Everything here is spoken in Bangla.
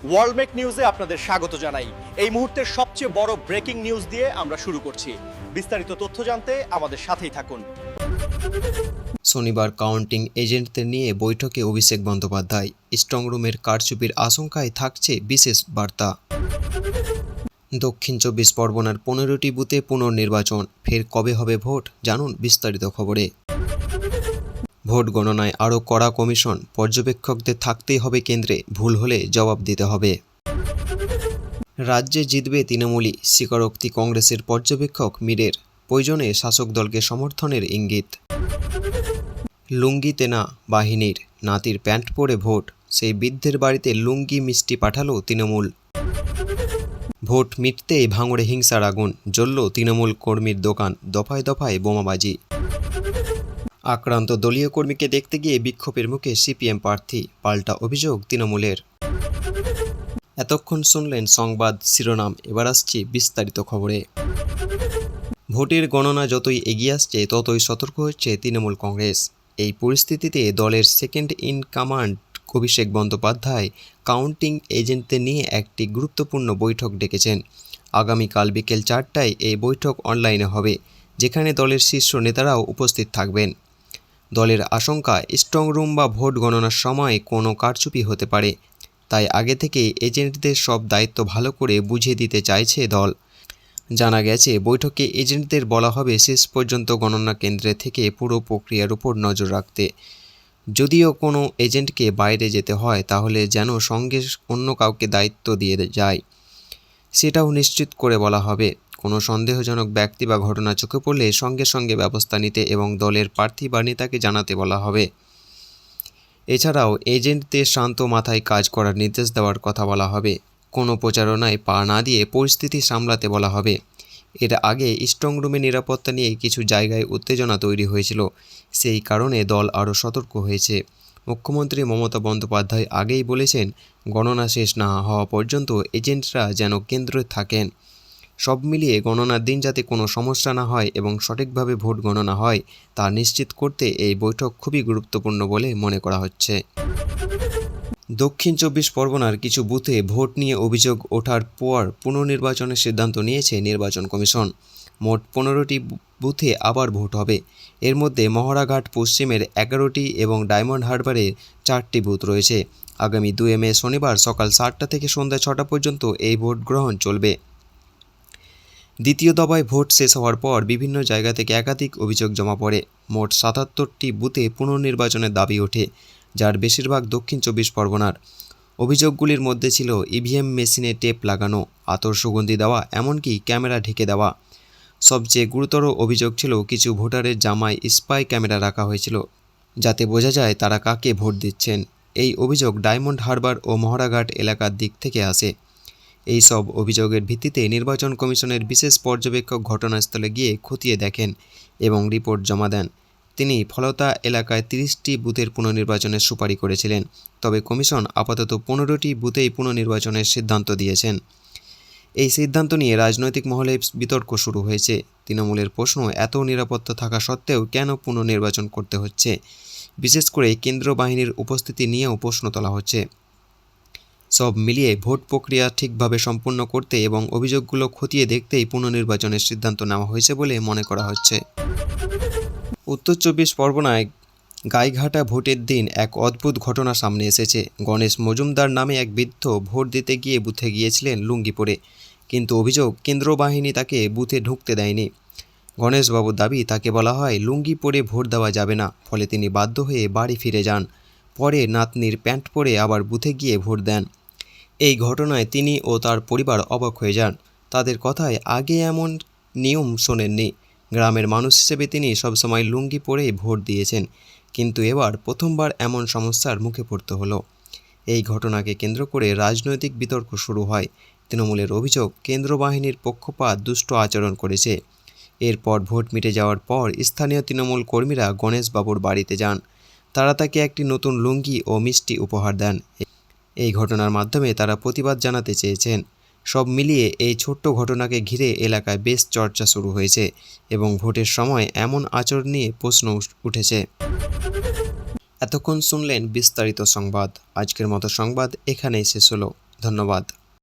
ওয়ার্ল্ডমেক নিউজে আপনাদের স্বাগত জানাই। এই মুহূর্তের সবচেয়ে বড় ব্রেকিং নিউজ দিয়ে আমরা শুরু করছি। বিস্তারিত তথ্য জানতে আমাদের সাথেই থাকুন। শনিবার কাউন্টিং এজেন্টদের নিয়ে বৈঠকে অভিষেক বন্দ্যোপাধ্যায়। স্ট্রংরুমের কারচুপির আশঙ্কায় থাকছে বিশেষ বার্তা। দক্ষিণ ২৪ পরগনার ১৫টি বুথে পুনর্নির্বাচন, ফের কবে হবে ভোট, জানুন বিস্তারিত খবরে। ভোট গণনায় আরও কড়া কমিশন, পর্যবেক্ষকদের থাকতেই হবে কেন্দ্রে, ভুল হলে জবাব দিতে হবে। রাজ্যে জিতবে তৃণমূলই, স্বীকারোক্তি কংগ্রেসের পর্যবেক্ষক মীরের, প্রয়োজনে শাসক দলকে সমর্থনের ইঙ্গিত। লুঙ্গিতে না বাহিনীর, নাতির প্যান্ট পরে ভোট, সেই বৃদ্ধের বাড়িতে লুঙ্গি মিষ্টি পাঠালো তৃণমূল। ভোট মিটতেই ভাঙড়ে হিংসার আগুন, জ্বলল তৃণমূল কর্মীর দোকান, দফায় দফায় বোমাবাজি। আক্রান্ত দলীয় কর্মীকে দেখতে গিয়ে বিক্ষোভের মুখে সিপিএম প্রার্থী, পাল্টা অভিযোগ তৃণমূলের। এতক্ষণ শুনলেন সংবাদ শিরোনাম, এবার আসছি বিস্তারিত খবরে। ভোটের গণনা যতই এগিয়ে আসছে ততই সতর্ক হচ্ছে তৃণমূল কংগ্রেস। এই পরিস্থিতিতে দলের second in command Abhishek Bandyopadhyay counting এজেন্টদের নিয়ে একটি গুরুত্বপূর্ণ বৈঠক ডেকেছেন। আগামীকাল বিকেল ৪টায় এই বৈঠক অনলাইনে হবে, যেখানে দলের শীর্ষ নেতারাও উপস্থিত থাকবেন। দলের আশঙ্কা, স্ট্রংরুম বা ভোট গণনার সময় কোনো কারচুপি হতে পারে, তাই আগে থেকে এজেন্টদের সব দায়িত্ব ভালো করে বুঝিয়ে দিতে চাইছে দল। জানা গেছে, বৈঠকে এজেন্টদের বলা হবে শেষ পর্যন্ত গণনা কেন্দ্রে থেকে পুরো প্রক্রিয়ার উপর নজর রাখতে। যদিও কোনো এজেন্টকে বাইরে যেতে হয়, তাহলে যেন সঙ্গে অন্য কাউকে দায়িত্ব দিয়ে যায়, সেটাও নিশ্চিত করে বলা হবে। কোনো সন্দেহজনক ব্যক্তি বা ঘটনা চোখে পড়লে সঙ্গে সঙ্গে ব্যবস্থা নিতে এবং দলের প্রার্থী বা নেতাকে জানাতে বলা হবে। এছাড়াও এজেন্টদের শান্ত মাথায় কাজ করার নির্দেশ দেওয়ার কথা বলা হবে। কোনো প্রচারণায় পা না দিয়ে পরিস্থিতি সামলাতে বলা হবে। এর আগে স্ট্রংরুমে নিরাপত্তা নিয়ে কিছু জায়গায় উত্তেজনা তৈরি হয়েছিল, সেই কারণে দল আরও সতর্ক হয়েছে। মুখ্যমন্ত্রী মমতা বন্দ্যোপাধ্যায় আগেই বলেছেন, গণনা শেষ না হওয়া পর্যন্ত এজেন্টরা যেন কেন্দ্রে থাকেন। সব মিলিয়ে গণনার দিন যাতে কোনো সমস্যা না হয় এবং সঠিকভাবে ভোট গণনা হয়, তা নিশ্চিত করতে এই বৈঠক খুবই গুরুত্বপূর্ণ বলে মনে করা হচ্ছে। দক্ষিণ ২৪ পরগনার কিছু বুথে ভোট নিয়ে অভিযোগ ওঠার পর পুনর্নির্বাচনের সিদ্ধান্ত নিয়েছে নির্বাচন কমিশন। মোট ১৫টি বুথে আবার ভোট হবে। এর মধ্যে মহড়াঘাট পশ্চিমের ১১টি এবং ডায়মন্ড হারবারের ৪টি বুথ রয়েছে। আগামী ২ মে শনিবার সকাল ৭টা থেকে সন্ধ্যা ৬টা পর্যন্ত এই ভোট গ্রহণ চলবে। দ্বিতীয় দফায় ভোট শেষ হওয়ার পর বিভিন্ন জায়গা থেকে একাধিক অভিযোগ জমা পড়ে। মোট ৭৭টি বুথে পুনর্নির্বাচনের দাবি ওঠে, যার বেশিরভাগ দক্ষিণ ২৪ পরগনার। অভিযোগগুলির মধ্যে ছিল ইভিএম মেশিনে টেপ লাগানো, আতর সুগন্ধি দেওয়া, এমনকি ক্যামেরা ঢেকে দেওয়া। সবচেয়ে গুরুতর অভিযোগ ছিল কিছু ভোটারের জামায় স্পাই ক্যামেরা রাখা হয়েছিল, যাতে বোঝা যায় তারা কাকে ভোট দিচ্ছেন। এই অভিযোগ ডায়মন্ড হারবার ও মহড়াঘাট এলাকার দিক থেকে আসে। এই সব অভিযোগের ভিত্তিতে নির্বাচন কমিশনের বিশেষ পর্যবেক্ষক ঘটনাস্থলে গিয়ে খতিয়ে দেখেন এবং রিপোর্ট জমা দেন। তিনি ফলতা এলাকায় ৩০টি বুথের পুনর্নির্বাচনের সুপারিশ করেছিলেন, তবে কমিশন আপাতত ১৫টি বুথেই পুনর্নির্বাচনের সিদ্ধান্ত দিয়েছেন। এই সিদ্ধান্ত নিয়ে রাজনৈতিক মহলে বিতর্ক শুরু হয়েছে। তৃণমূলের প্রশ্ন, এত নিরাপত্তা থাকা সত্ত্বেও কেন পুনর্নির্বাচন করতে হচ্ছে? বিশেষ করে কেন্দ্র বাহিনীর উপস্থিতি নিয়েও প্রশ্ন তোলা হচ্ছে। সব মিলিয়ে ভোট প্রক্রিয়া ঠিকভাবে সম্পূর্ণ করতে এবং অভিযোগগুলো খতিয়ে দেখতেই পুনর্নির্বাচনের সিদ্ধান্ত নেওয়া হয়েছে বলে মনে করা হচ্ছে। উত্তর ২৪ পরগনায় গাইঘাটা ভোটের দিন এক অদ্ভুত ঘটনা সামনে এসেছে। গণেশ মজুমদার নামে এক বৃদ্ধ ভোট দিতে গিয়ে বুথে গিয়েছিলেন লুঙ্গি পরে, কিন্তু অভিযোগ কেন্দ্র বাহিনী তাকে বুথে ঢুকতে দেয়নি। গণেশবাবুর দাবি, তাকে বলা হয় লুঙ্গি পরে ভোট দেওয়া যাবে না, ফলে তিনি বাধ্য হয়ে বাড়ি ফিরে যান। পরে নাতনির প্যান্ট পরে আবার বুথে গিয়ে ভোট দেন। এই ঘটনায় তিনি ও তার পরিবার অবাক হয়ে যান। তাদের কথায়, আগে এমন নিয়ম শোনেননি। গ্রামের মানুষ হিসেবে তিনি সবসময় লুঙ্গি পরেই ভোট দিয়েছেন, কিন্তু এবার প্রথমবার এমন সমস্যার মুখে পড়তে হলো। এই ঘটনাকে কেন্দ্র করে রাজনৈতিক বিতর্ক শুরু হয়। তৃণমূলের অভিযোগ, কেন্দ্র বাহিনীর পক্ষপাত দুষ্ট আচরণ করেছে। এরপর ভোট মিটে যাওয়ার পর স্থানীয় তৃণমূল কর্মীরা গণেশবাবুর বাড়িতে যান। তারা তাকে একটি নতুন লুঙ্গি ও মিষ্টি উপহার দেন। এই ঘটনার মাধ্যমে তারা প্রতিবাদ জানাতে চেয়েছেন। সব মিলিয়ে এই ছোট্ট ঘটনাকে ঘিরে এলাকায় বেশ চর্চা শুরু হয়েছে এবং ভোটের সময় এমন আচরণ নিয়ে প্রশ্ন উঠেছে। এতক্ষণ শুনলেন বিস্তারিত সংবাদ। আজকের মতো সংবাদ এখানেই শেষ হলো। ধন্যবাদ।